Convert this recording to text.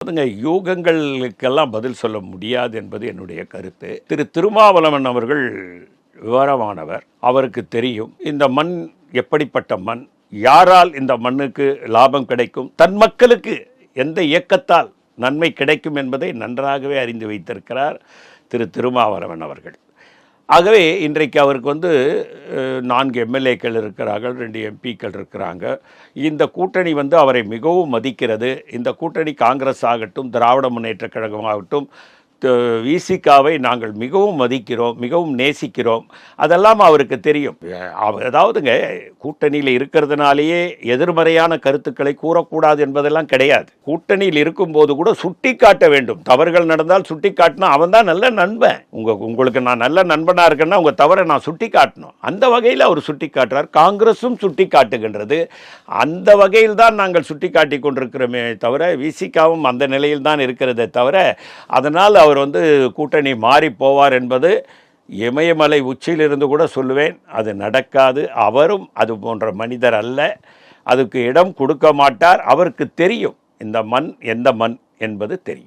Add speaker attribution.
Speaker 1: அதுங்க யூகங்களுக்கெல்லாம் பதில் சொல்ல முடியாது என்பது என்னுடைய கருத்து. திருமாவளவன் அவர்கள் விவரமானவர். அவருக்கு தெரியும் இந்த மண் எப்படிப்பட்ட மண், யாரால் இந்த மண்ணுக்கு லாபம் கிடைக்கும், தன் மக்களுக்கு எந்த இயக்கத்தால் நன்மை கிடைக்கும் என்பதை நன்றாகவே அறிந்து வைத்திருக்கிறார் திருமாவளவன் அவர்கள். ஆகவே இன்றைக்கு அவருக்கு 4 எம்எல்ஏக்கள் இருக்கிறார்கள், 2 எம்பிக்கள் இருக்கிறாங்க. இந்த கூட்டணி அவரை மிகவும் மதிக்கிறது. இந்த கூட்டணி காங்கிரஸ் ஆகட்டும், திராவிட முன்னேற்றக் கழகமாகட்டும், விசிகாவை நாங்கள் மிகவும் மதிக்கிறோம், மிகவும் நேசிக்கிறோம். அதெல்லாம் அவருக்கு தெரியும். அதாவதுங்க, கூட்டணியில் இருக்கிறதுனாலேயே எதிர்மறையான கருத்துக்களை கூறக்கூடாது என்பதெல்லாம் கிடையாது. கூட்டணியில் இருக்கும்போது கூட சுட்டி காட்ட வேண்டும். தவறுகள் நடந்தால் சுட்டி காட்டினா அவன் தான் நல்ல நண்பன். உங்களுக்கு நான் நல்ல நண்பனாக இருக்கேன்னா உங்கள் தவறை நான் சுட்டி காட்டணும். அந்த வகையில் அவர் சுட்டி காட்டுறார். காங்கிரஸும் சுட்டி காட்டுகின்றது. அந்த வகையில் தான் நாங்கள் சுட்டி காட்டி கொண்டிருக்கிறோமே தவிர, விசிகாவும் அந்த நிலையில் தான் இருக்கிறதே தவிர, அதனால் அவர் கூட்டணி மாறி போவார் என்பது இமயமலை உச்சியிலிருந்து கூட சொல்லுவேன். அது நடக்காது. அவரும் அது போன்ற மனிதர் அல்ல. அதுக்கு இடம் கொடுக்க மாட்டார். அவருக்கு தெரியும் இந்த மண் எந்த மண் என்பது தெரியும்.